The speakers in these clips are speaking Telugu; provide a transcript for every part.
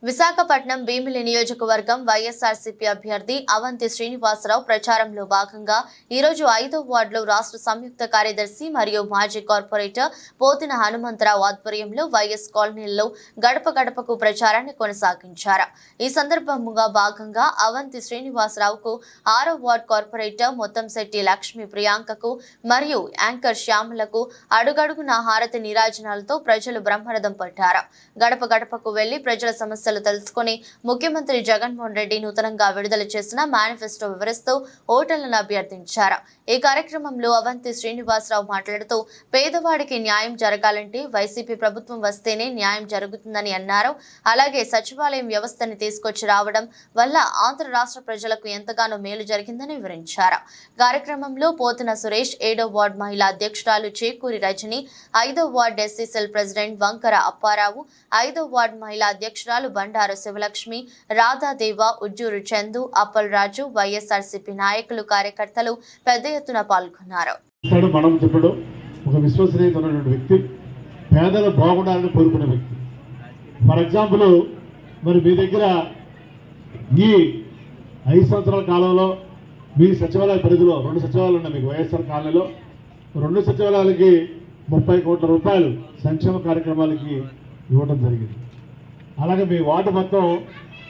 విశాఖపట్నం భీమిలి నియోజకవర్గం వైఎస్ఆర్సీపీ అభ్యర్థి అవంతి శ్రీనివాసరావు ప్రచారంలో భాగంగా ఈరోజు 5వ వార్డులో రాష్ట్ర సంయుక్త కార్యదర్శి మరియు మాజీ కార్పొరేటర్ పోతిన హనుమంతరావు ఆధ్వర్యంలో వైఎస్ కాలనీలో గడప గడపకు ప్రచారాన్ని కొనసాగించారు. ఈ సందర్భంగా భాగంగా అవంతి శ్రీనివాసరావుకు 6వ వార్డు కార్పొరేటర్ మొత్తంశెట్టి లక్ష్మీ ప్రియాంకకు మరియు యాంకర్ శ్యామలకు అడుగడుగున హారతి నీరాజనాలతో ప్రజలు బ్రహ్మరథం పట్టారు. గడప గడపకు వెళ్లి ప్రజల సమస్యలు తెలుసుకుని ముఖ్యమంత్రి జగన్మోహన్ రెడ్డి నూతనంగా విడుదల చేసిన మేనిఫెస్టో వివరిస్తూ ఓటర్లను అభ్యర్థించారు. ఈ కార్యక్రమంలో అవంతి శ్రీనివాసరావు మాట్లాడుతూ పేదవాడికి న్యాయం జరగాలంటే వైసీపీ ప్రభుత్వం వస్తేనే న్యాయం జరుగుతుందని అన్నారు. అలాగే సచివాలయం వ్యవస్థని తీసుకొచ్చి రావడం వల్ల ఆంధ్ర రాష్ట్ర ప్రజలకు ఎంతగానో మేలు జరిగిందని వివరించారు. కార్యక్రమంలో పోతిన సురేష్, 7వ వార్డు మహిళా అధ్యక్షురాలు చేకూరి రజని, 5వ వార్డు ఎస్సీ సెల్ ప్రెసిడెంట్ వంకర అప్పారావు, 5వ వార్డు మహిళా అధ్యక్షురాలు బండారు శివలక్ష్మి, రాధాదేవ, ఉజ్జూరు చందు, అప్పల్ రాజు, వైఎస్ఆర్సీపీ నాయకులు, కార్యకర్తలు పెద్ద ఎత్తున పాల్గొన్నారు. మనం చెప్పడం ఒక విశ్వసనీయత ఉన్నటువంటి వ్యక్తి, పేదలు బాగుండాలని కోరుకునే వ్యక్తి. ఫర్ ఎగ్జాంపుల్, మరి మీ దగ్గర ఈ 5 సంవత్సరాల కాలంలో మీ సచివాలయ పరిధిలో 2 సచివాలయాలు ఉన్నాయి. మీకు వైఎస్ఆర్ కాలనీలో 2 సచివాలయాలకి 30 కోట్ల రూపాయలు సంక్షేమ కార్యక్రమాలకి ఇవ్వడం జరిగింది. అలాగే మీ వార్డు మొత్తం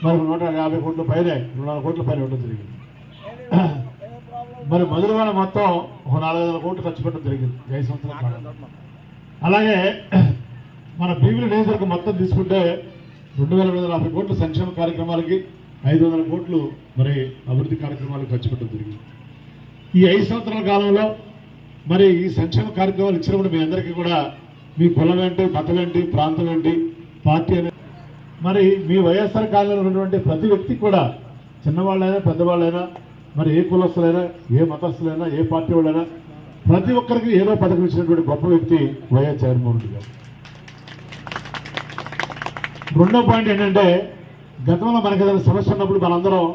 మరి 150 కోట్ల పైనే 200 కోట్ల పైన ఇవ్వడం జరిగింది. మరి మధురవాడ మొత్తం 400 కోట్లు ఖర్చు పెట్టడం జరిగింది 5 సంవత్సరాల కాలంలో. అలాగే మన భీమిలి నియోజకవర్గం మొత్తం తీసుకుంటే 2250 కోట్ల సంక్షేమ కార్యక్రమాలకి 500 కోట్లు మరి అభివృద్ధి కార్యక్రమాలకు ఖర్చు పెట్టడం జరిగింది. ఈ 5 సంవత్సరాల కాలంలో మరి ఈ సంక్షేమ కార్యక్రమాలు ఇచ్చినప్పుడు మీ అందరికీ కూడా మీ కులం ఏంటి, మతం ఏంటి, ప్రాంతం ఏంటి, పార్టీ అనేది మరి మీ వైఎస్ఆర్ కాలంలో ఉన్నటువంటి ప్రతి వ్యక్తికి కూడా చిన్నవాళ్ళైనా పెద్దవాళ్ళైనా మరి ఏ కులస్తులైనా ఏ మతస్థులైనా ఏ పార్టీ వాళ్ళైనా ప్రతి ఒక్కరికి ఏదో పథకం ఇచ్చినటువంటి గొప్ప వ్యక్తి వైఎస్ జగన్మోహన్ రెడ్డి గారు. రెండో పాయింట్ ఏంటంటే, గతంలో మనకి ఏదైనా సమస్య ఉన్నప్పుడు మనందరం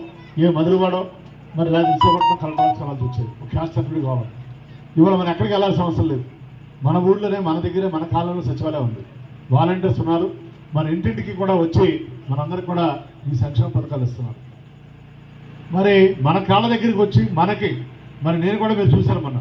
ఏ మధురవాడో మరి లేదా విశాఖపట్నం కలెక్టర్ వెళ్ళాల్సి వచ్చేది. ఒక క్యాస్ట్ సర్టిఫికేట్ కావాలి. ఇవాళ మనం ఎక్కడికి వెళ్ళాల్సిన అవసరం లేదు. మన ఊళ్ళోనే మన దగ్గరే మన కాలంలో సచివాలయం ఉంది. వాలంటీర్స్ ఉన్నారు. మన ఇంటింటికి కూడా వచ్చి మనందరికి కూడా ఈ సంక్షేమ పథకాలు ఇస్తున్నారు. మరి మన కాళ్ళ దగ్గరికి వచ్చి మనకి మరి నేను కూడా మీరు చూశాను మొన్న